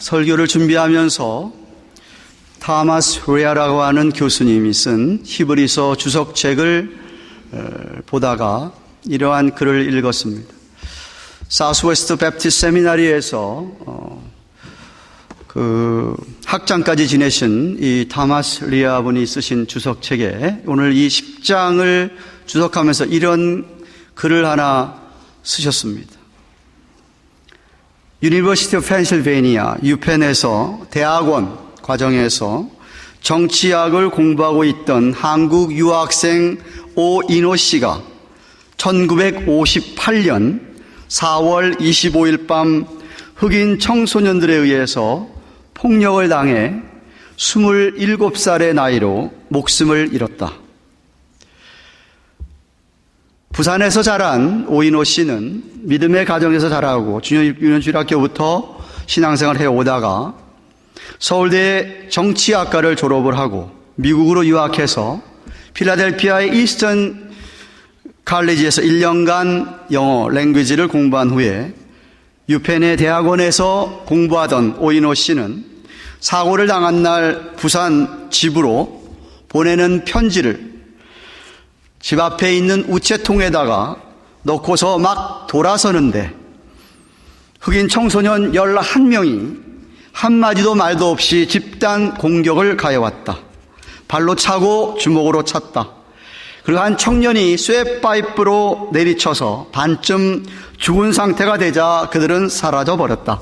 설교를 준비하면서 타마스 리아라고 하는 교수님이 쓴 히브리서 주석책을 보다가 이러한 글을 읽었습니다. 사우스웨스트 배프티스트 세미나리에서 그 학장까지 지내신 이 타마스 리아 분이 쓰신 주석책에 오늘 이 10장을 주석하면서 이런 글을 하나 쓰셨습니다. 유니버시티 오브 펜실베이니아 유펜에서 대학원 과정에서 정치학을 공부하고 있던 한국 유학생 오인호 씨가 1958년 4월 25일 밤 흑인 청소년들에 의해서 폭력을 당해 27살의 나이로 목숨을 잃었다. 부산에서 자란 오인호 씨는 믿음의 가정에서 자라고 유년주일학교부터 신앙생활을 해오다가 서울대 정치학과를 졸업을 하고 미국으로 유학해서 필라델피아의 이스턴 칼리지에서 1년간 영어 랭귀지를 공부한 후에 유펜의 대학원에서 공부하던 오인호 씨는 사고를 당한 날 부산 집으로 보내는 편지를 집 앞에 있는 우체통에다가 넣고서 막 돌아서는데 흑인 청소년 11명이 한마디도 말도 없이 집단 공격을 가해왔다. 발로 차고 주먹으로 찼다. 그리고 한 청년이 쇠파이프로 내리쳐서 반쯤 죽은 상태가 되자 그들은 사라져버렸다.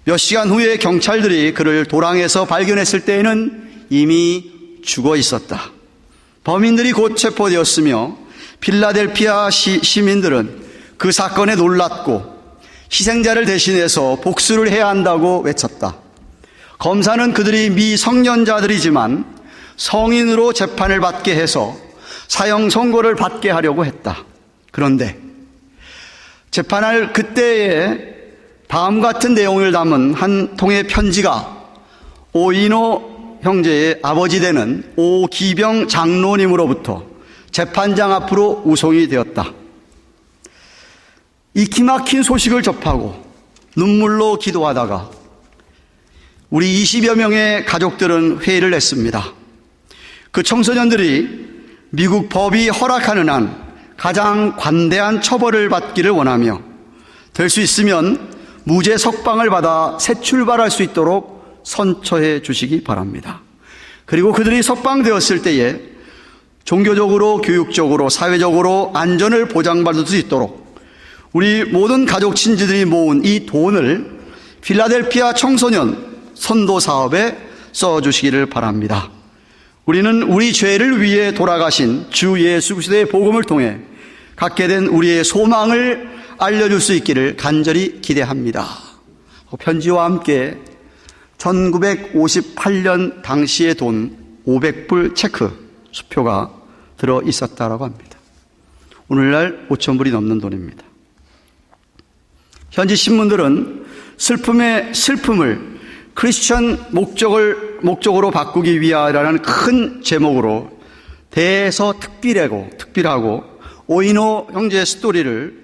몇 시간 후에 경찰들이 그를 도랑에서 발견했을 때에는 이미 죽어 있었다. 범인들이 곧 체포되었으며 필라델피아 시민들은 그 사건에 놀랐고 희생자를 대신해서 복수를 해야 한다고 외쳤다. 검사는 그들이 미성년자들이지만 성인으로 재판을 받게 해서 사형 선고를 받게 하려고 했다. 그런데 재판할 그때에 다음 같은 내용을 담은 한 통의 편지가 오인호 형제의 아버지 되는 오기병 장로님으로부터 재판장 앞으로 우송이 되었다. 이 기막힌 소식을 접하고 눈물로 기도하다가 우리 20여 명의 가족들은 회의를 했습니다. 그 청소년들이 미국 법이 허락하는 한 가장 관대한 처벌을 받기를 원하며 될 수 있으면 무죄 석방을 받아 새 출발할 수 있도록 선처해 주시기 바랍니다. 그리고 그들이 석방되었을 때에 종교적으로, 교육적으로, 사회적으로 안전을 보장받을 수 있도록 우리 모든 가족 친지들이 모은 이 돈을 필라델피아 청소년 선도 사업에 써주시기를 바랍니다. 우리는 우리 죄를 위해 돌아가신 주 예수 그리스도의 복음을 통해 갖게 된 우리의 소망을 알려줄 수 있기를 간절히 기대합니다. 편지와 함께 1958년 당시의 돈 500불 체크 수표가 들어 있었다라고 합니다. 오늘날 5,000불이 넘는 돈입니다. 현지 신문들은 슬픔의 슬픔을 크리스천 목적으로 바꾸기 위하여라는 큰 제목으로 대서특필하고 오인호 형제의 스토리를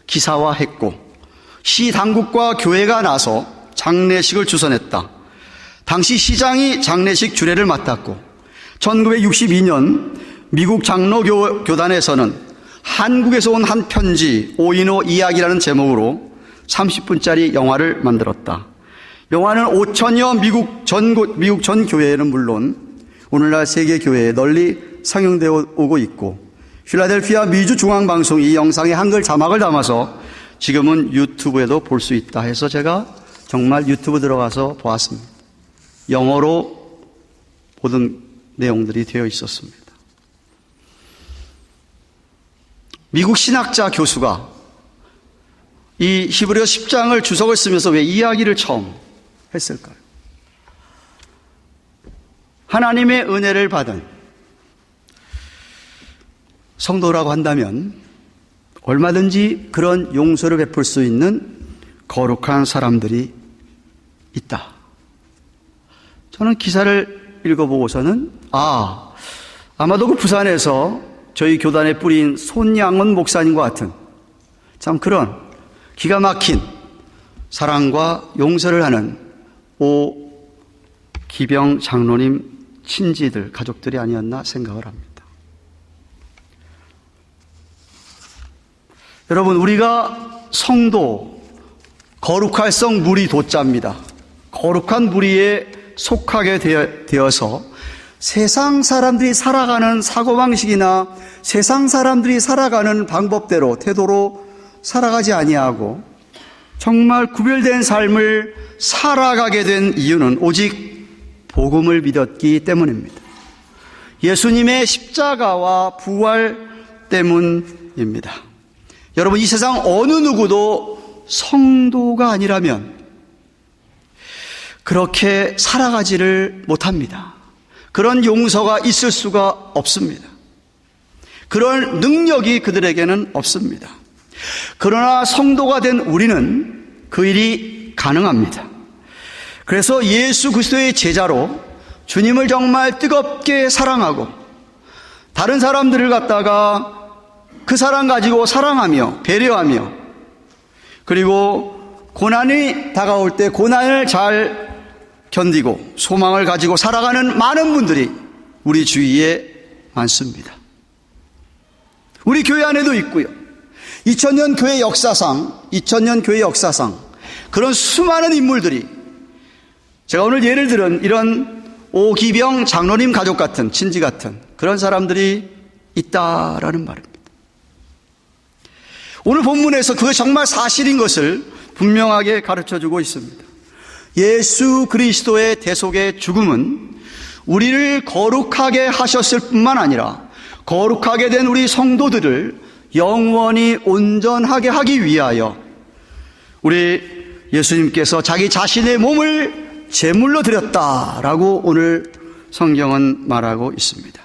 기사화했고 시 당국과 교회가 나서 장례식을 주선했다. 당시 시장이 장례식 주례를 맡았고 1962년 미국 장로교단에서는 한국에서 온 한 편지 오인호 이야기라는 제목으로 30분짜리 영화를 만들었다. 영화는 5천여 미국 전 교회에는 물론 오늘날 세계 교회에 널리 상영되어 오고 있고 필라델피아 미주 중앙방송이 이 영상에 한글 자막을 담아서 지금은 유튜브에도 볼 수 있다 해서 제가 정말 유튜브 들어가서 보았습니다. 영어로 모든 내용들이 되어 있었습니다. 미국 신학자 교수가 이 히브리서 10장을 주석을 쓰면서 왜 이야기를 처음 했을까요? 하나님의 은혜를 받은 성도라고 한다면 얼마든지 그런 용서를 베풀 수 있는 거룩한 사람들이 있다. 저는 기사를 읽어보고서는 아마도 그 부산에서 저희 교단에 뿌린 손양원 목사님과 같은 참 그런 기가 막힌 사랑과 용서를 하는 오기병 장로님 친지들, 가족들이 아니었나 생각을 합니다. 여러분, 우리가 성도, 거룩할 성 무리 도자입니다. 거룩한 무리에 속하게 되어서 세상 사람들이 살아가는 사고방식이나 세상 사람들이 살아가는 방법대로, 태도로 살아가지 아니하고 정말 구별된 삶을 살아가게 된 이유는 오직 복음을 믿었기 때문입니다. 예수님의 십자가와 부활 때문입니다. 여러분, 이 세상 어느 누구도 성도가 아니라면 그렇게 살아가지를 못합니다. 그런 용서가 있을 수가 없습니다. 그런 능력이 그들에게는 없습니다. 그러나 성도가 된 우리는 그 일이 가능합니다. 그래서 예수 그리스도의 제자로 주님을 정말 뜨겁게 사랑하고 다른 사람들을 갖다가 그 사람 가지고 사랑하며 배려하며 그리고 고난이 다가올 때 고난을 잘 견디고 소망을 가지고 살아가는 많은 분들이 우리 주위에 많습니다. 우리 교회 안에도 있고요. 2000년 교회 역사상 그런 수많은 인물들이, 제가 오늘 예를 들은 이런 오기병 장로님 가족 같은, 친지 같은 그런 사람들이 있다라는 말입니다. 오늘 본문에서 그게 정말 사실인 것을 분명하게 가르쳐주고 있습니다. 예수 그리스도의 대속의 죽음은 우리를 거룩하게 하셨을 뿐만 아니라 거룩하게 된 우리 성도들을 영원히 온전하게 하기 위하여 우리 예수님께서 자기 자신의 몸을 제물로 드렸다라고 오늘 성경은 말하고 있습니다.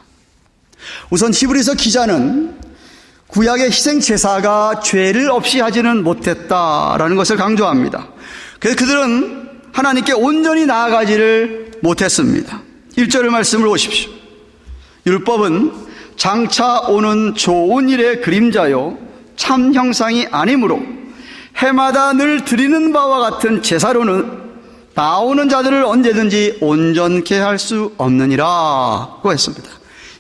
우선 히브리서 기자는 구약의 희생제사가 죄를 없이 하지는 못했다라는 것을 강조합니다. 그래서 그들은 하나님께 온전히 나아가지를 못했습니다. 1절의 말씀을 보십시오. 율법은 장차 오는 좋은 일의 그림자요 참 형상이 아니므로 해마다 늘 드리는 바와 같은 제사로는 나오는 자들을 언제든지 온전케 할 수 없느니라고 했습니다.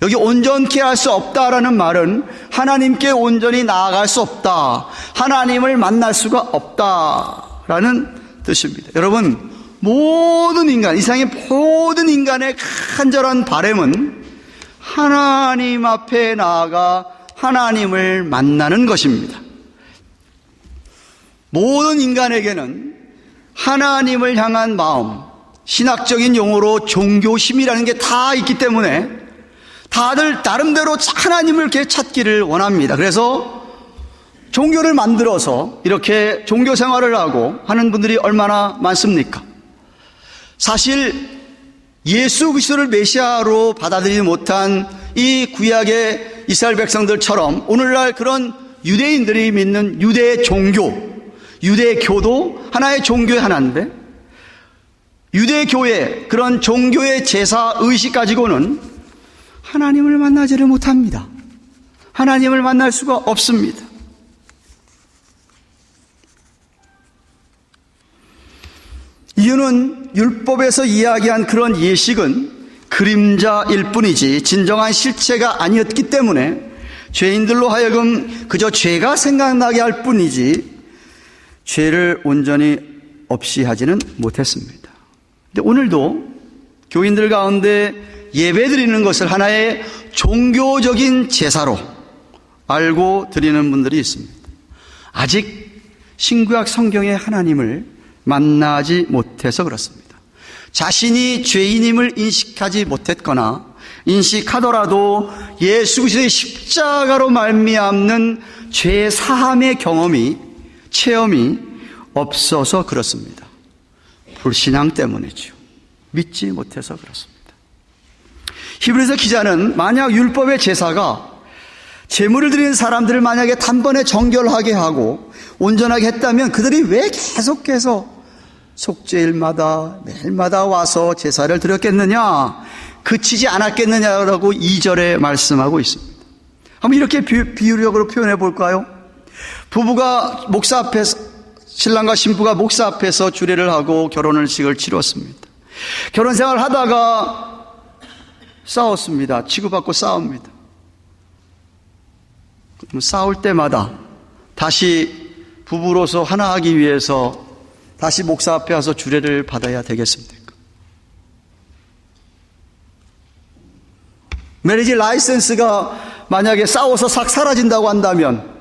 여기 온전케 할 수 없다라는 말은 하나님께 온전히 나아갈 수 없다, 하나님을 만날 수가 없다라는 뜻입니다. 여러분, 모든 인간, 이 세상의 모든 인간의 간절한 바람은 하나님 앞에 나아가 하나님을 만나는 것입니다. 모든 인간에게는 하나님을 향한 마음, 신학적인 용어로 종교심이라는 게 다 있기 때문에 다들 나름대로 하나님을 이렇게 찾기를 원합니다. 그래서 종교를 만들어서 이렇게 종교 생활을 하고 하는 분들이 얼마나 많습니까? 사실 예수 그리스도를 메시아로 받아들이지 못한 이 구약의 이스라엘 백성들처럼 오늘날 그런 유대인들이 믿는 유대 종교, 유대교도 하나의 종교의 하나인데, 유대교의 그런 종교의 제사 의식 가지고는 하나님을 만나지를 못합니다. 하나님을 만날 수가 없습니다. 이유는 율법에서 이야기한 그런 예식은 그림자일 뿐이지 진정한 실체가 아니었기 때문에 죄인들로 하여금 그저 죄가 생각나게 할 뿐이지 죄를 온전히 없이 하지는 못했습니다. 근데 오늘도 교인들 가운데 예배 드리는 것을 하나의 종교적인 제사로 알고 드리는 분들이 있습니다. 아직 신구약 성경의 하나님을 만나지 못해서 그렇습니다. 자신이 죄인임을 인식하지 못했거나 인식하더라도 예수 그리스도의 십자가로 말미암는 죄 사함의 체험이 없어서 그렇습니다. 불신앙 때문이죠. 믿지 못해서 그렇습니다. 히브리서 기자는 만약 율법의 제사가 제물을 드리는 사람들을 만약에 단번에 정결하게 하고 온전하게 했다면 그들이 왜 계속해서 속죄일마다 매일마다 와서 제사를 드렸겠느냐, 그치지 않았겠느냐라고 2절에 말씀하고 있습니다. 한번 이렇게 비유력으로 표현해 볼까요? 부부가 목사 앞에 신랑과 신부가 목사 앞에서 주례를 하고 결혼식을 치렀습니다. 결혼 생활을 하다가 싸웠습니다. 치고받고 싸웁니다. 싸울 때마다 다시 부부로서 하나 하기 위해서 다시 목사 앞에 와서 주례를 받아야 되겠습니까? 매리지 라이센스가 만약에 싸워서 싹 사라진다고 한다면,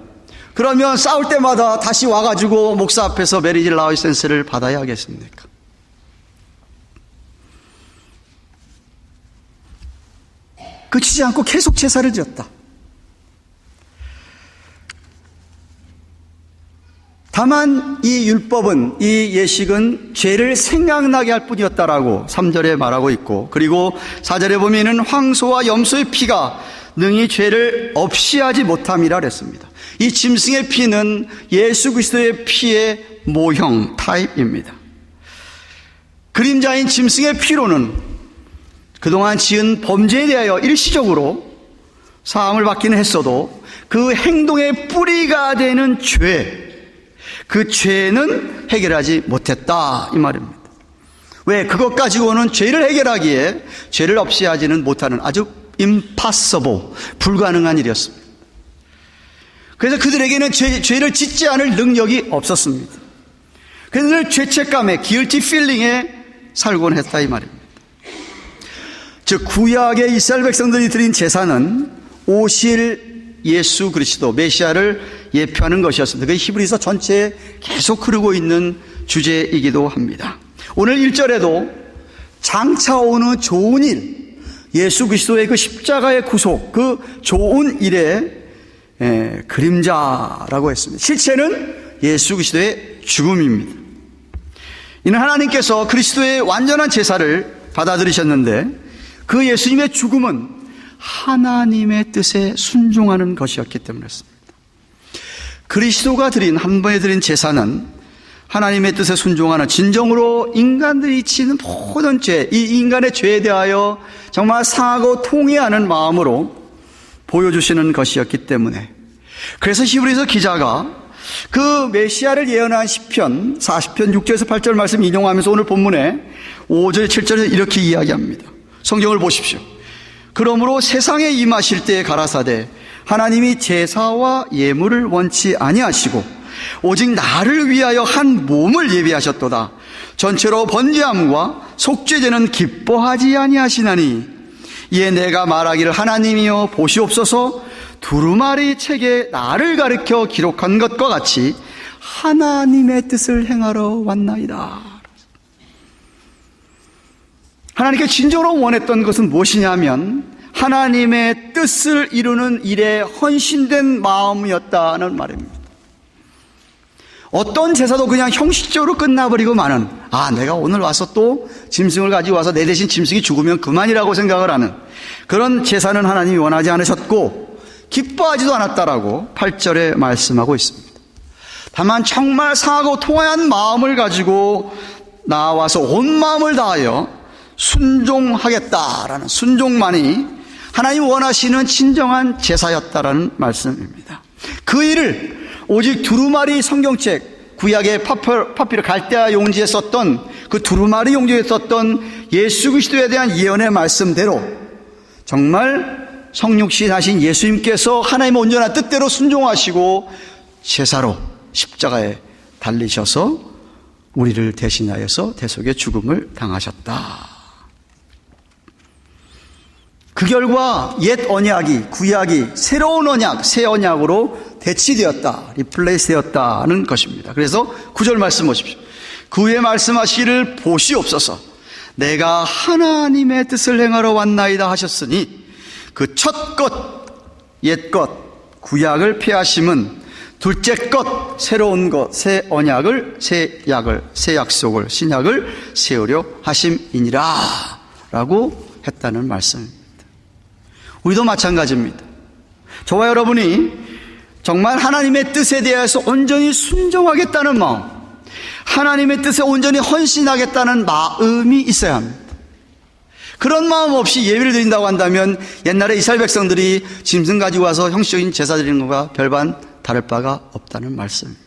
그러면 싸울 때마다 다시 와가지고 목사 앞에서 매리지 라이센스를 받아야 하겠습니까? 그치지 않고 계속 제사를 지었다. 다만 이 율법은, 이 예식은 죄를 생각나게 할 뿐이었다라고 3절에 말하고 있고, 그리고 4절에 보면은 황소와 염소의 피가 능히 죄를 없이 하지 못함이라 그랬습니다. 이 짐승의 피는 예수 그리스도의 피의 모형, 타입입니다. 그림자인 짐승의 피로는 그동안 지은 범죄에 대하여 일시적으로 사함을 받기는 했어도 그 행동의 뿌리가 되는 죄, 그 죄는 해결하지 못했다, 이 말입니다. 왜? 그것 가지고는 죄를 해결하기에 죄를 없이 하지는 못하는 아주 impossible, 불가능한 일이었습니다. 그래서 그들에게는 죄를 짓지 않을 능력이 없었습니다. 그래서 늘 죄책감에, guilty feeling에 살곤 했다, 이 말입니다. 즉 구약의 이스라엘 백성들이 드린 제사는 오실 예수 그리스도 메시아를 예표하는 것이었습니다. 그게 히브리서 전체에 계속 흐르고 있는 주제이기도 합니다. 오늘 1절에도 장차 오는 좋은 일, 예수 그리스도의 그 십자가의 구속, 그 좋은 일의 그림자라고 했습니다. 실체는 예수 그리스도의 죽음입니다. 이는 하나님께서 그리스도의 완전한 제사를 받아들이셨는데, 그 예수님의 죽음은 하나님의 뜻에 순종하는 것이었기 때문이었습니다. 그리스도가 드린, 한 번에 드린 제사는 하나님의 뜻에 순종하는, 진정으로 인간들이 지는 모든 죄, 이 인간의 죄에 대하여 정말 상하고 통회하는 마음으로 보여주시는 것이었기 때문에, 그래서 히브리서 기자가 그 메시아를 예언한 시편 40편 6절에서 8절 말씀 인용하면서 오늘 본문에 5절 7절에서 이렇게 이야기합니다. 성경을 보십시오. 그러므로 세상에 임하실 때에 가라사대 하나님이 제사와 예물을 원치 아니하시고 오직 나를 위하여 한 몸을 예비하셨도다. 전체로 번제함과 속죄제는 기뻐하지 아니하시나니 이에 내가 말하기를 하나님이여 보시옵소서, 두루마리 책에 나를 가리켜 기록한 것과 같이 하나님의 뜻을 행하러 왔나이다. 하나님께 진정으로 원했던 것은 무엇이냐면 하나님의 뜻을 이루는 일에 헌신된 마음이었다는 말입니다. 어떤 제사도 그냥 형식적으로 끝나버리고 마는, 내가 오늘 와서 또 짐승을 가지고 와서 내 대신 짐승이 죽으면 그만이라고 생각을 하는 그런 제사는 하나님이 원하지 않으셨고 기뻐하지도 않았다라고 8절에 말씀하고 있습니다. 다만 정말 상하고 통하한 마음을 가지고 나와서 온 마음을 다하여 순종하겠다라는 순종만이 하나님 원하시는 진정한 제사였다라는 말씀입니다. 그 일을 오직 두루마리 성경책, 구약의 파피르 갈대아 용지에 썼던 그 두루마리 용지에 썼던 예수 그리스도에 대한 예언의 말씀대로 정말 성육신 하신 예수님께서 하나님의 온전한 뜻대로 순종하시고 제사로 십자가에 달리셔서 우리를 대신하여서 대속의 죽음을 당하셨다. 그 결과 옛 언약이, 구약이 새로운 언약, 새 언약으로 대치되었다, 리플레이스 되었다는 것입니다. 그래서 9절 말씀 보십시오. 그 후에 말씀하시기를 보시옵소서, 내가 하나님의 뜻을 행하러 왔나이다 하셨으니 그 첫 것, 옛 것, 구약을 폐하심은 둘째 것, 새로운 것, 새 언약을, 새 약을, 새 약속을, 신약을 세우려 하심이니라 라고 했다는 말씀입니다. 우리도 마찬가지입니다. 저와 여러분이 정말 하나님의 뜻에 대해서 온전히 순종하겠다는 마음, 하나님의 뜻에 온전히 헌신하겠다는 마음이 있어야 합니다. 그런 마음 없이 예배를 드린다고 한다면 옛날에 이스라엘 백성들이 짐승 가지고 와서 형식적인 제사 드리는 것과 별반 다를 바가 없다는 말씀입니다.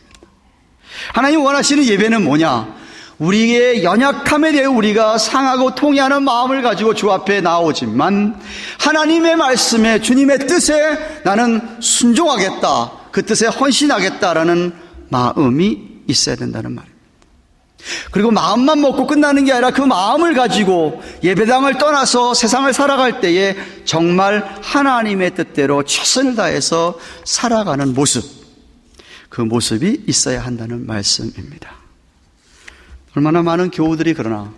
하나님 원하시는 예배는 뭐냐? 우리의 연약함에 대해 우리가 상하고 통회하는 마음을 가지고 주 앞에 나오지만 하나님의 말씀에, 주님의 뜻에 나는 순종하겠다, 그 뜻에 헌신하겠다라는 마음이 있어야 된다는 말입니다. 그리고 마음만 먹고 끝나는 게 아니라 그 마음을 가지고 예배당을 떠나서 세상을 살아갈 때에 정말 하나님의 뜻대로 최선을 다해서 살아가는 모습, 그 모습이 있어야 한다는 말씀입니다. 얼마나 많은 교우들이 그러나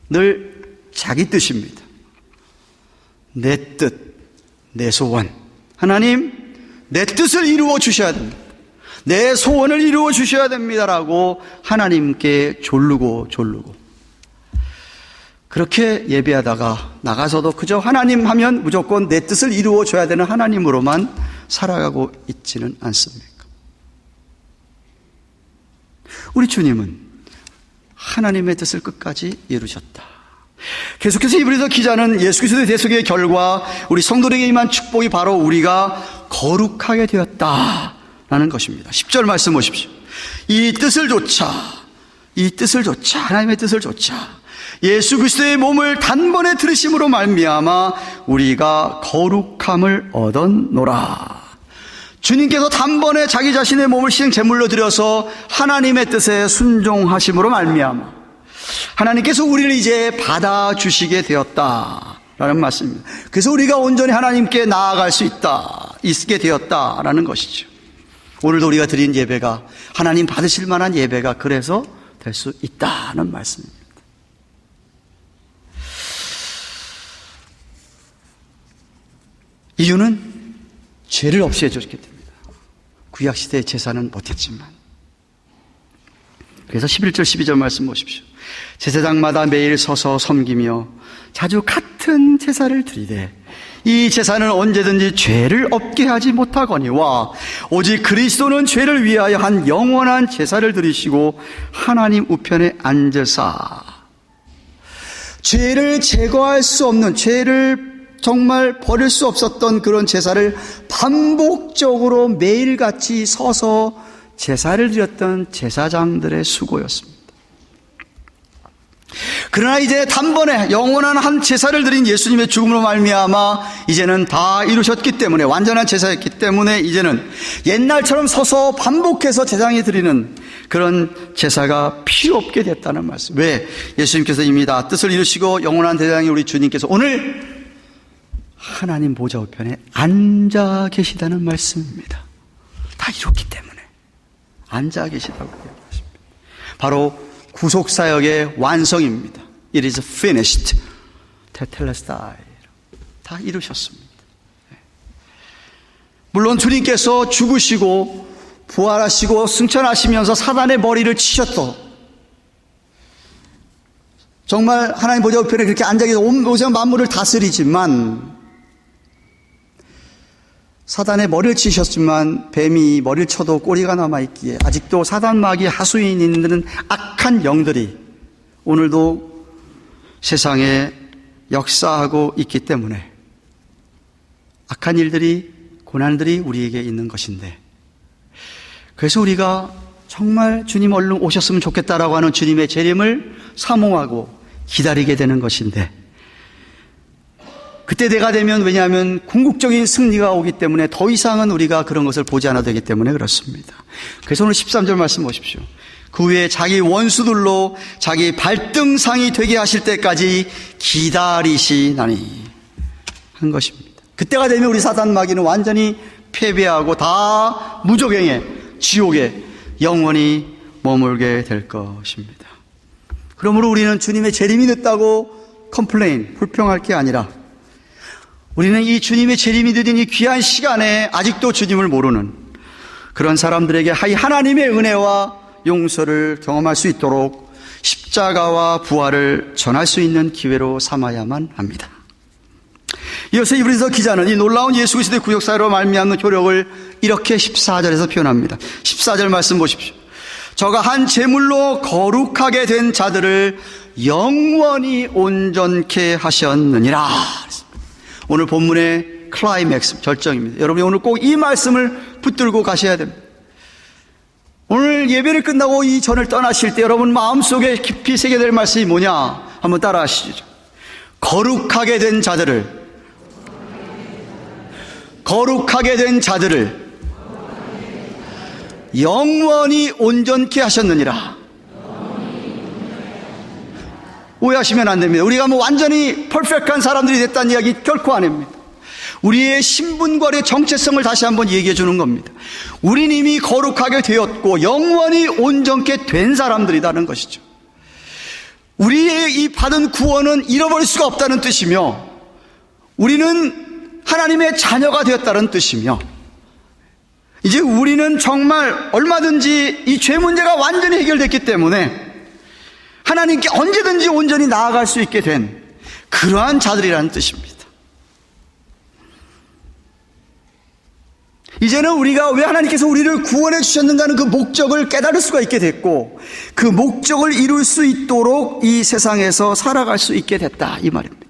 늘 자기 뜻입니다. 내 뜻, 내 소원. 하나님, 내 뜻을 이루어 주셔야 됩니다. 내 소원을 이루어 주셔야 됩니다라고 하나님께 졸르고 그렇게 예배하다가 나가서도 그저 하나님 하면 무조건 내 뜻을 이루어 줘야 되는 하나님으로만 살아가고 있지는 않습니까? 우리 주님은 하나님의 뜻을 끝까지 이루셨다. 계속해서 이브리서 기자는 예수 그리스도의 대속의 결과 우리 성도들에게 임한 축복이 바로 우리가 거룩하게 되었다라는 것입니다. 10절 말씀 보십시오. 이 뜻을 조차 하나님의 뜻을 조차 예수 그리스도의 몸을 단번에 들으심으로 말미암아 우리가 거룩함을 얻었노라. 주님께서 단번에 자기 자신의 몸을 시행 제물로 드려서 하나님의 뜻에 순종하심으로 말미암아 하나님께서 우리를 이제 받아주시게 되었다라는 말씀입니다. 그래서 우리가 온전히 하나님께 나아갈 수 있게 되었다라는 것이죠. 오늘도 우리가 드린 예배가 하나님 받으실 만한 예배가 그래서 될 수 있다는 말씀입니다. 이유는 죄를 없애줬기 때문입니다. 구약시대의 제사는 못했지만. 그래서 11절 12절 말씀 보십시오. 제사장마다 매일 서서 섬기며 자주 같은 제사를 드리되 이 제사는 언제든지 죄를 없게 하지 못하거니와 오직 그리스도는 죄를 위하여 한 영원한 제사를 드리시고 하나님 우편에 앉으사 죄를 제거할 수 없는, 죄를 정말 버릴 수 없었던 그런 제사를 반복적으로 매일같이 서서 제사를 드렸던 제사장들의 수고였습니다. 그러나 이제 단번에 영원한 한 제사를 드린 예수님의 죽음으로 말미암아 이제는 다 이루셨기 때문에, 완전한 제사였기 때문에 이제는 옛날처럼 서서 반복해서 제사장이 드리는 그런 제사가 필요 없게 됐다는 말씀. 왜? 예수님께서 이미 다 뜻을 이루시고 영원한 대장이 우리 주님께서 오늘 하나님 보좌 우편에 앉아 계시다는 말씀입니다. 다 이뤘기 때문에 앉아 계시다고 얘기하십니다. 바로 구속사역의 완성입니다. It is finished. 테텔레스타이. 다 이루셨습니다. 물론 주님께서 죽으시고 부활하시고 승천하시면서 사단의 머리를 치셨어. 정말 하나님 보좌 우편에 그렇게 앉아 계셔서 온 세상 만물을 다스리지만 사단의 머리를 치셨지만 뱀이 머리를 쳐도 꼬리가 남아있기에 아직도 사단마귀 하수인이 있는 악한 영들이 오늘도 세상에 역사하고 있기 때문에 악한 일들이, 고난들이 우리에게 있는 것인데, 그래서 우리가 정말 주님 얼른 오셨으면 좋겠다라고 하는 주님의 재림을 사모하고 기다리게 되는 것인데, 그때 때가 되면, 왜냐하면 궁극적인 승리가 오기 때문에 더 이상은 우리가 그런 것을 보지 않아도 되기 때문에 그렇습니다. 그래서 오늘 13절 말씀 보십시오. 그 후에 자기 원수들로 자기 발등상이 되게 하실 때까지 기다리시나니 한 것입니다. 그때가 되면 우리 사단 마귀는 완전히 패배하고 다 무적행에, 지옥에 영원히 머물게 될 것입니다. 그러므로 우리는 주님의 재림이 늦다고 컴플레인, 불평할 게 아니라 우리는 이 주님의 재림이 늦은 이 귀한 시간에 아직도 주님을 모르는 그런 사람들에게 하나님의 은혜와 용서를 경험할 수 있도록 십자가와 부활을 전할 수 있는 기회로 삼아야만 합니다. 이어서 이브리서 기자는 이 놀라운 예수 그리스도의 구역사로 말미암는 효력을 이렇게 14절에서 표현합니다. 14절 말씀 보십시오. 저가 한 제물로 거룩하게 된 자들을 영원히 온전케 하셨느니라. 오늘 본문의 클라이맥스, 절정입니다. 여러분이 오늘 꼭 이 말씀을 붙들고 가셔야 됩니다. 오늘 예배를 끝나고 이 전을 떠나실 때 여러분 마음속에 깊이 새겨야 될 말씀이 뭐냐? 한번 따라 하시죠. 거룩하게 된 자들을 영원히 온전케 하셨느니라. 오해하시면 안 됩니다. 우리가 뭐 완전히 퍼펙트한 사람들이 됐다는 이야기 결코 아닙니다. 우리의 신분과 우리의 정체성을 다시 한번 얘기해 주는 겁니다. 우린 이미 거룩하게 되었고 영원히 온전케 된 사람들이라는 것이죠. 우리의 이 받은 구원은 잃어버릴 수가 없다는 뜻이며, 우리는 하나님의 자녀가 되었다는 뜻이며, 이제 우리는 정말 얼마든지 이 죄 문제가 완전히 해결됐기 때문에 하나님께 언제든지 온전히 나아갈 수 있게 된 그러한 자들이라는 뜻입니다. 이제는 우리가 왜 하나님께서 우리를 구원해 주셨는가 하는 그 목적을 깨달을 수가 있게 됐고, 그 목적을 이룰 수 있도록 이 세상에서 살아갈 수 있게 됐다, 이 말입니다.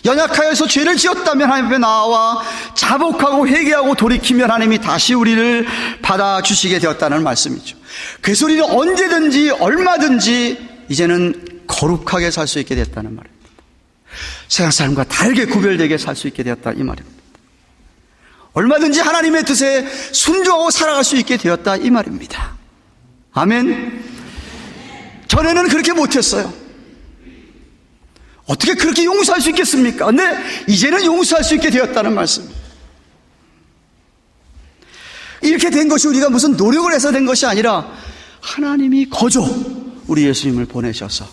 연약하여서 죄를 지었다면 하나님 앞에 나와 자복하고 회개하고 돌이키면 하나님이 다시 우리를 받아주시게 되었다는 말씀이죠. 그래서 우리는 언제든지 얼마든지 이제는 거룩하게 살 수 있게 됐다는 말입니다. 세상 사람과 다르게 구별되게 살 수 있게 되었다, 이 말입니다. 얼마든지 하나님의 뜻에 순종하고 살아갈 수 있게 되었다, 이 말입니다. 아멘. 전에는 그렇게 못했어요. 어떻게 그렇게 용서할 수 있겠습니까? 근데 이제는 용서할 수 있게 되었다는 말씀입니다. 이렇게 된 것이 우리가 무슨 노력을 해서 된 것이 아니라 하나님이 거저 우리 예수님을 보내셔서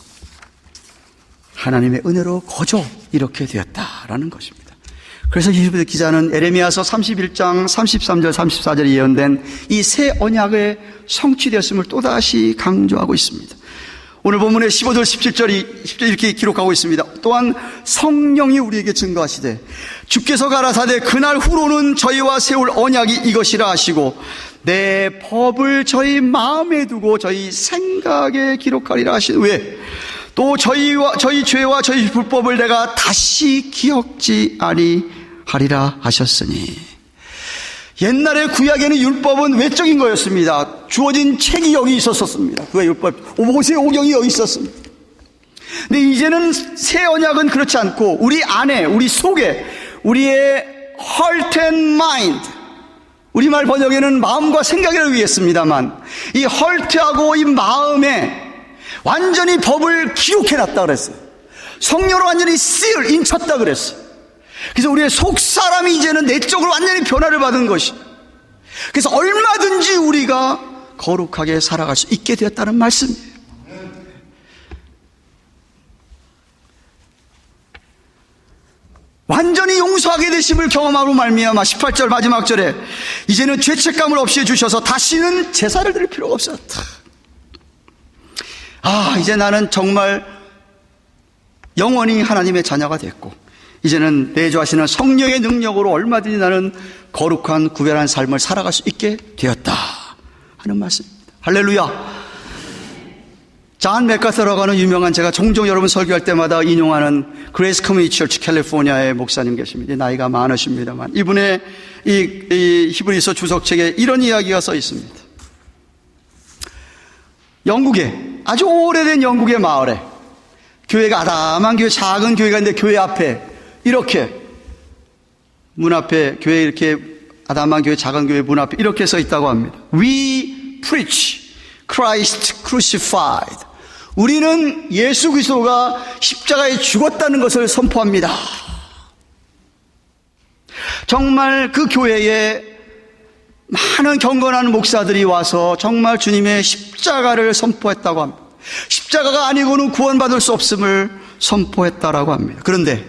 하나님의 은혜로 거저 이렇게 되었다라는 것입니다. 그래서 히브리 기자는 에레미야서 31장 33절 34절에 예언된 이 새 언약의 성취되었음을 또다시 강조하고 있습니다. 오늘 본문의 15절 17절이 이렇게 기록하고 있습니다. 또한 성령이 우리에게 증거하시되 주께서 가라사대 그날 후로는 저희와 세울 언약이 이것이라 하시고 내 법을 저희 마음에 두고 저희 생각에 기록하리라 하신 후에 또 저희 죄와 저희 불법을 내가 다시 기억지 아니하리라 하셨으니, 옛날에 구약에는 율법은 외적인 거였습니다. 주어진 책이 여기 있었습니다. 그의 율법, 모세오경이 여기 있었습니다. 근데 이제는 새 언약은 그렇지 않고 우리 안에, 우리 속에, 우리의 heart and mind, 우리말 번역에는 마음과 생각이라고 얘기했습니다만 이 heart하고 이 마음에 완전히 법을 기록해놨다 그랬어요. 성령으로 완전히 seal, 인쳤다 그랬어요. 그래서 우리의 속 사람이 이제는 내적으로 완전히 변화를 받은 것이, 그래서 얼마든지 우리가 거룩하게 살아갈 수 있게 되었다는 말씀이에요. 완전히 용서하게 되심을 경험하고 말미암아 18절 마지막 절에 이제는 죄책감을 없이 해주셔서 다시는 제사를 드릴 필요가 없었다. 이제 나는 정말 영원히 하나님의 자녀가 됐고 이제는 내주하시는 성령의 능력으로 얼마든지 나는 거룩한 구별한 삶을 살아갈 수 있게 되었다 하는 말씀입니다. 할렐루야. 존 맥카서라고 하는 유명한, 제가 종종 여러분 설교할 때마다 인용하는 그레이스 커뮤니티 처치 캘리포니아의 목사님 계십니다. 나이가 많으십니다만 이분의 이 히브리서 주석책에 이런 이야기가 써 있습니다. 영국에, 아주 오래된 영국의 마을에 교회가, 아담한 교회, 작은 교회가 있는데 교회 앞에 이렇게 문 앞에, 교회 이렇게 아담한 교회, 작은 교회 문 앞에 이렇게 써 있다고 합니다. We preach Christ crucified. 우리는 예수 그리스도가 십자가에 죽었다는 것을 선포합니다. 정말 그 교회에 많은 경건한 목사들이 와서 정말 주님의 십자가를 선포했다고 합니다. 십자가가 아니고는 구원받을 수 없음을 선포했다라고 합니다. 그런데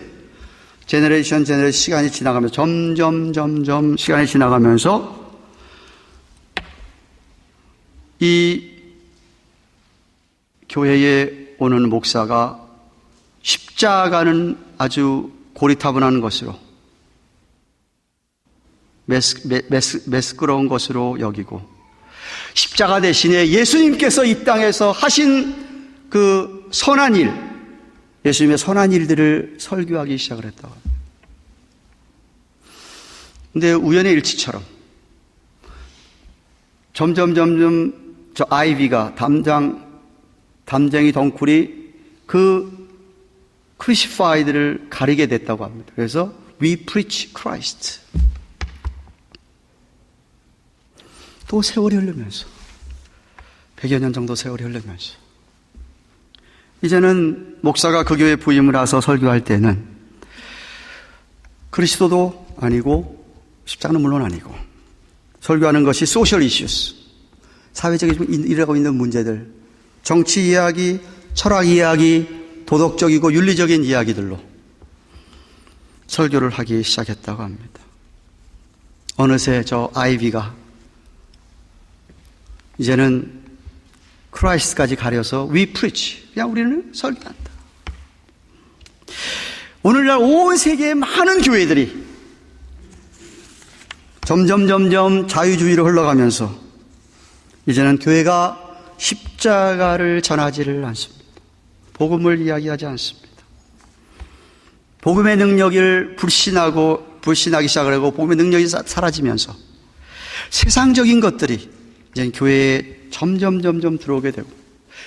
제너레이션 시간이 지나가면서 점점 시간이 지나가면서 이 교회에 오는 목사가 십자가는 아주 고리타분한 것으로, 매스끄러운 것으로 여기고 십자가 대신에 예수님께서 이 땅에서 하신 그 선한 일, 예수님의 선한 일들을 설교하기 시작을 했다고 합니다. 근데 우연의 일치처럼 점점 저 아이비가 담쟁이 덩쿨이 그 크루시파이드를 가리게 됐다고 합니다. 그래서 We preach Christ. 또 세월이 흐르면서 100여 년 정도 세월이 흐르면서 이제는 목사가 그 교회 부임을 와서 설교할 때는 그리스도도 아니고 십자가는 물론 아니고 설교하는 것이 소셜 이슈스, 사회적으로 일어나고 있는 문제들, 정치 이야기, 철학 이야기, 도덕적이고 윤리적인 이야기들로 설교를 하기 시작했다고 합니다. 어느새 저 아이비가 이제는 크라이스트까지 가려서 We preach, 그냥 우리는 설교한다. 오늘날 온 세계의 많은 교회들이 점점 자유주의로 흘러가면서 이제는 교회가 십자가를 전하지를 않습니다. 복음을 이야기하지 않습니다. 복음의 능력을 불신하기 시작을 하고 복음의 능력이 사라지면서 세상적인 것들이 이제 교회에 점점 들어오게 되고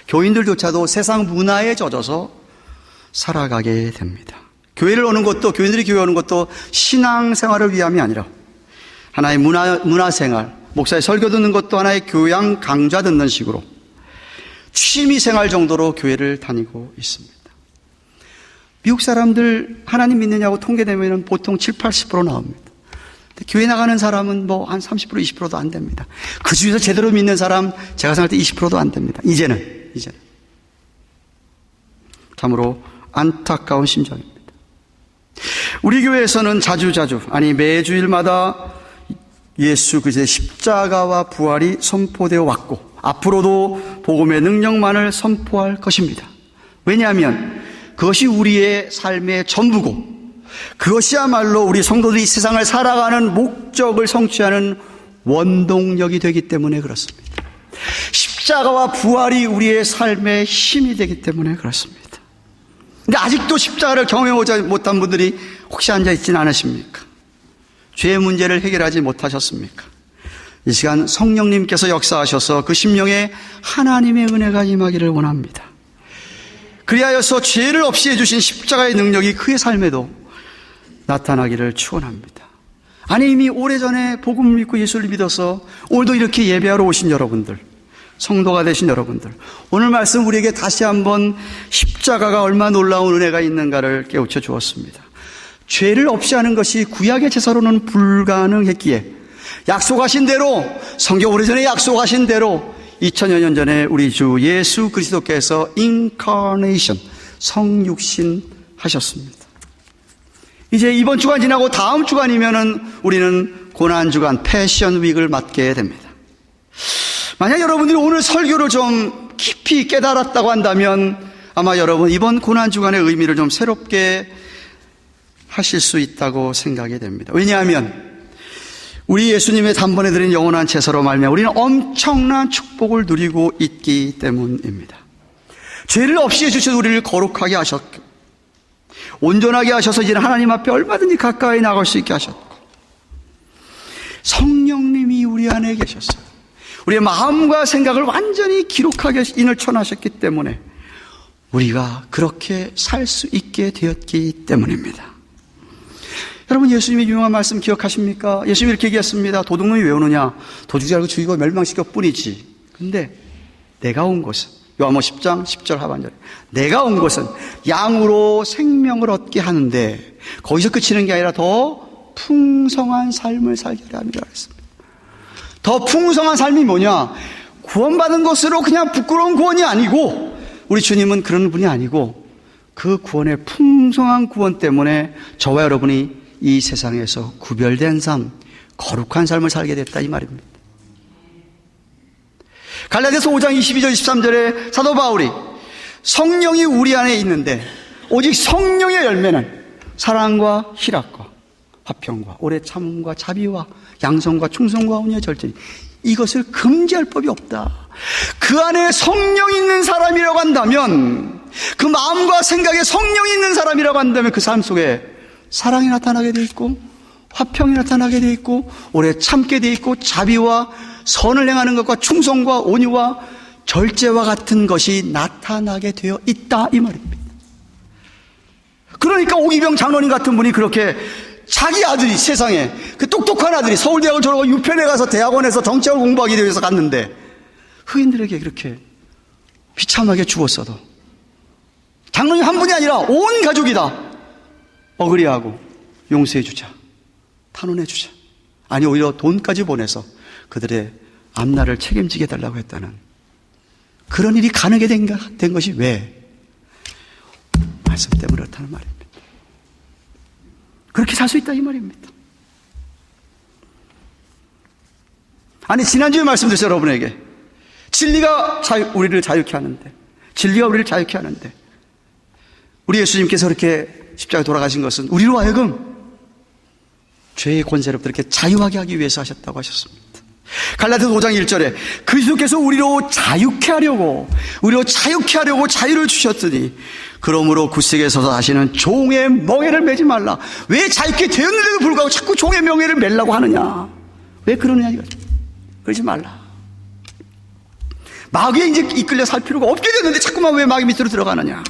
교인들조차도 세상 문화에 젖어서 살아가게 됩니다. 교회를 오는 것도, 교인들이 교회 오는 것도 신앙생활을 위함이 아니라 하나의 문화생활, 목사의 설교 듣는 것도 하나의 교양 강좌 듣는 식으로 취미생활 정도로 교회를 다니고 있습니다. 미국 사람들 하나님 믿느냐고 통계되면 보통 7-80% 나옵니다. 교회 나가는 사람은 뭐 한 30%, 20%도 안 됩니다. 그 중에서 제대로 믿는 사람 제가 생각할 때 20%도 안 됩니다. 이제는. 참으로 안타까운 심정입니다. 우리 교회에서는 자주 매주일마다 예수 그리스도의 십자가와 부활이 선포되어 왔고 앞으로도 복음의 능력만을 선포할 것입니다. 왜냐하면 그것이 우리의 삶의 전부고 그것이야말로 우리 성도들이 세상을 살아가는 목적을 성취하는 원동력이 되기 때문에 그렇습니다. 십자가와 부활이 우리의 삶의 힘이 되기 때문에 그렇습니다. 근데 아직도 십자가를 경험해보지 못한 분들이 혹시 앉아있지는 않으십니까? 죄의 문제를 해결하지 못하셨습니까? 이 시간 성령님께서 역사하셔서 그 심령에 하나님의 은혜가 임하기를 원합니다. 그리하여서 죄를 없이 해주신 십자가의 능력이 그의 삶에도 나타나기를 축원합니다. 아니 이미 오래전에 복음을 믿고 예수를 믿어서 오늘도 이렇게 예배하러 오신 여러분들, 성도가 되신 여러분들, 오늘 말씀 우리에게 다시 한번 십자가가 얼마나 놀라운 은혜가 있는가를 깨우쳐 주었습니다. 죄를 없이 하는 것이 구약의 제사로는 불가능했기에 약속하신 대로, 성경 오래전에 약속하신 대로 2000여 년 전에 우리 주 예수 그리스도께서 인카네이션, 성육신 하셨습니다. 이제 이번 주간 지나고 다음 주간이면은 우리는 고난주간 패션 위크를 맞게 됩니다. 만약 여러분들이 오늘 설교를 좀 깊이 깨달았다고 한다면 아마 여러분 이번 고난주간의 의미를 좀 새롭게 하실 수 있다고 생각이 됩니다. 왜냐하면 우리 예수님의 단번에 드린 영원한 제사로 말미암아 우리는 엄청난 축복을 누리고 있기 때문입니다. 죄를 없이 해주셔서 우리를 거룩하게 하셨고 온전하게 하셔서 이제는 하나님 앞에 얼마든지 가까이 나갈 수 있게 하셨고 성령님이 우리 안에 계셨어요. 우리의 마음과 생각을 완전히 기록하게 인을 천하셨기 때문에 우리가 그렇게 살 수 있게 되었기 때문입니다. 여러분 예수님의 유명한 말씀 기억하십니까? 예수님이 이렇게 얘기했습니다. 도둑놈이 왜 오느냐? 도둑질 알고 죽이고 멸망시킬 뿐이지. 근데 내가 온 것은 요한복음 10장 10절 하반절에 내가 온 것은 양으로 생명을 얻게 하는데 거기서 그치는 게 아니라 더 풍성한 삶을 살게 합니다. 더 풍성한 삶이 뭐냐? 구원받은 것으로 그냥 부끄러운 구원이 아니고 우리 주님은 그런 분이 아니고 그 구원의 풍성한 구원 때문에 저와 여러분이 이 세상에서 구별된 삶, 거룩한 삶을 살게 됐다 이 말입니다. 갈라디아서 5장 22절 23절에 사도 바울이 성령이 우리 안에 있는데 오직 성령의 열매는 사랑과 희락과 화평과 오래 참음과 자비와 양성과 충성과 온유의 절제니 이것을 금지할 법이 없다. 그 안에 성령이 있는 사람이라고 한다면 그 마음과 생각에 성령이 있는 사람이라고 한다면 그 삶 속에 사랑이 나타나게 돼 있고 화평이 나타나게 돼 있고 오래 참게 돼 있고 자비와 선을 행하는 것과 충성과 온유와 절제와 같은 것이 나타나게 되어 있다 이 말입니다. 그러니까 오기병 장로님 같은 분이 그렇게 자기 아들이 세상에 그 똑똑한 아들이 서울대학을 졸업하고 유펜에 가서 대학원에서 정치학을 공부하기 위해서 갔는데 흑인들에게 그렇게 비참하게 죽었어도 장로님 한 분이 아니라 온 가족이 다 어그리하고 용서해주자, 탄원해주자, 아니 오히려 돈까지 보내서 그들의 앞날을 책임지게 해달라고 했다는 그런 일이 가능하게 된 것이 왜? 말씀 때문에 그렇다는 말입니다. 그렇게 살 수 있다 이 말입니다. 아니 지난주에 말씀드렸어요 여러분에게. 진리가 우리를 자유케 하는데, 진리가 우리를 자유케 하는데 우리 예수님께서 그렇게 십자가에 돌아가신 것은 우리로 하여금 죄의 권세로부터 이렇게 자유하게 하기 위해서 하셨다고 하셨습니다. 갈라디아서 5장 1절에 그리스도께서 우리로 자유케 하려고 자유를 주셨더니 그러므로 굳세게 서서 다시는 종의 멍에를 매지 말라. 왜 자유케 되었는데도 불구하고 자꾸 종의 명예를 매려고 하느냐, 왜 그러느냐 이거죠. 그러지 말라. 마귀에 이제 이끌려 살 필요가 없게 됐는데 자꾸만 왜 마귀 밑으로 들어가느냐.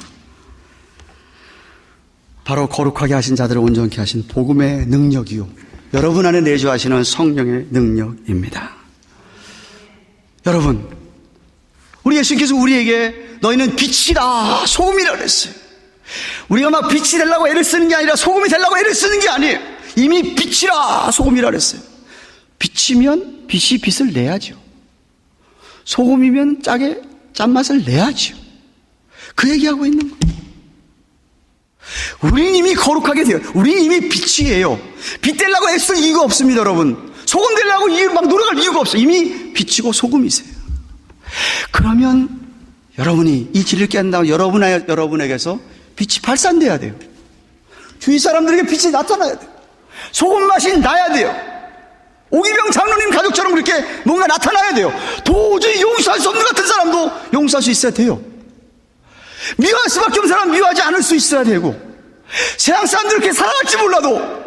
바로 거룩하게 하신 자들을 온전케 하신 복음의 능력이요 여러분 안에 내주하시는 성령의 능력입니다. 여러분, 우리 예수님께서 우리에게 너희는 빛이다, 소금이라 그랬어요. 우리가 막 빛이 되려고 애를 쓰는 게 아니라 소금이 되려고 애를 쓰는 게 아니에요. 이미 빛이라, 소금이라 그랬어요. 빛이면 빛이 빛을 내야죠. 소금이면 짠맛을 내야죠. 그 얘기하고 있는 거예요. 우린 이미 거룩하게 돼요. 우린 이미 빛이에요. 빛 되려고 애쓸 이유가 없습니다, 여러분. 소금 되려고 막 노력할 이유가 없어요. 이미 빛이고 소금이세요. 그러면 여러분이 이 진리를 깨닫는다면 여러분에게서 빛이 발산돼야 돼요. 주위 사람들에게 빛이 나타나야 돼요. 소금 맛이 나야 돼요. 오기병 장로님 가족처럼 그렇게 뭔가 나타나야 돼요. 도저히 용서할 수 없는 같은 사람도 용서할 수 있어야 돼요. 미워할 수밖에 없는 사람 미워하지 않을 수 있어야 되고, 세상 사람들 이렇게 살아갈지 몰라도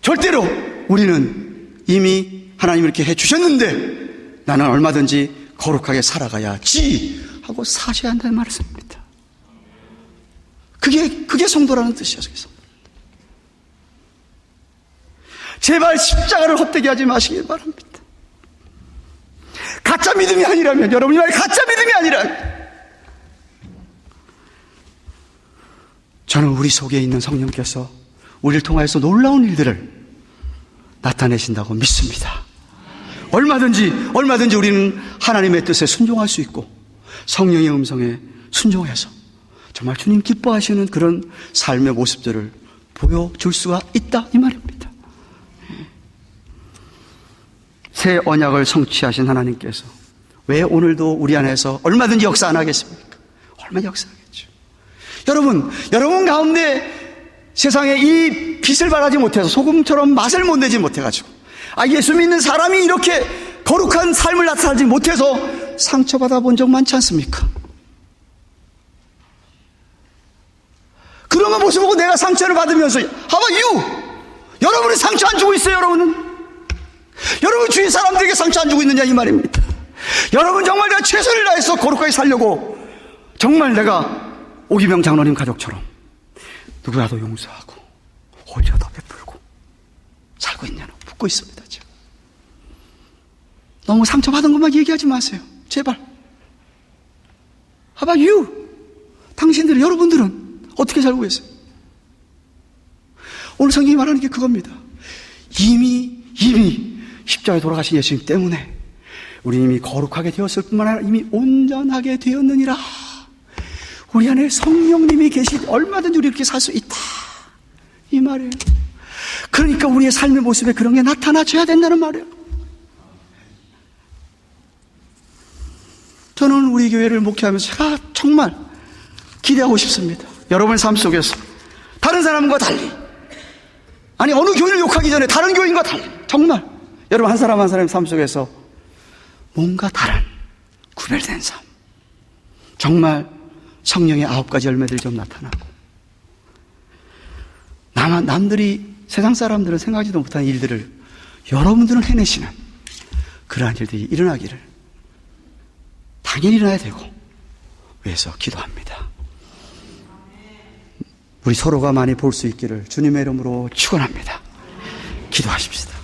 절대로 우리는 이미 하나님 이렇게 해주셨는데 나는 얼마든지 거룩하게 살아가야지 하고 사셔야 한다는 말씀입니다. 그게 성도라는 뜻이에요. 제발 십자가를 헛되게 하지 마시길 바랍니다. 가짜 믿음이 아니라면, 여러분이 말해 가짜 믿음이 아니라면, 저는 우리 속에 있는 성령께서 우리를 통하여서 놀라운 일들을 나타내신다고 믿습니다. 얼마든지 우리는 하나님의 뜻에 순종할 수 있고 성령의 음성에 순종해서 정말 주님 기뻐하시는 그런 삶의 모습들을 보여줄 수가 있다 이 말입니다. 새 언약을 성취하신 하나님께서 왜 오늘도 우리 안에서 얼마든지 역사 안 하겠습니까? 얼마나 역사하겠죠. 여러분 가운데 세상에 이 빛을 발하지 못해서 소금처럼 맛을 못 내지 못해가지고 예수 믿는 사람이 이렇게 거룩한 삶을 나타나지 못해서 상처받아 본 적 많지 않습니까? 그런 거 모습 보고 내가 상처를 받으면서 How about you? 여러분이 상처 안 주고 있어요. 여러분 주위 사람들에게 상처 안 주고 있느냐 이 말입니다. 여러분 정말 내가 최선을 다해서 거룩하게 살려고 정말 내가 오기병 장로님 가족처럼 누구라도 용서하고 오히려 더 베풀고 살고 있냐고 묻고 있습니다. 지금. 너무 상처받은 것만 얘기하지 마세요. 제발. How about you? 당신들, 여러분들은 어떻게 살고 계세요? 오늘 성경이 말하는 게 그겁니다. 이미 십자가에 돌아가신 예수님 때문에 우리 이미 거룩하게 되었을 뿐만 아니라 이미 온전하게 되었느니라. 우리 안에 성령님이 계시니 얼마든지 우리 이렇게 살 수 있다 이 말이에요. 그러니까 우리의 삶의 모습에 그런 게 나타나줘야 된다는 말이에요. 저는 우리 교회를 목회하면서 제가 정말 기대하고 싶습니다. 여러분의 삶 속에서 다른 사람과 달리, 아니 어느 교인을 욕하기 전에 다른 교인과 달리 정말 여러분 한 사람 한 사람의 삶 속에서 뭔가 다른 구별된 삶, 정말 성령의 9가지 열매들이 좀 나타나고 남들이 세상 사람들은 생각하지도 못한 일들을 여러분들은 해내시는 그러한 일들이 일어나기를 당연히 일어나야 되고 위해서 기도합니다. 우리 서로가 많이 볼 수 있기를 주님의 이름으로 축원합니다. 기도하십시다.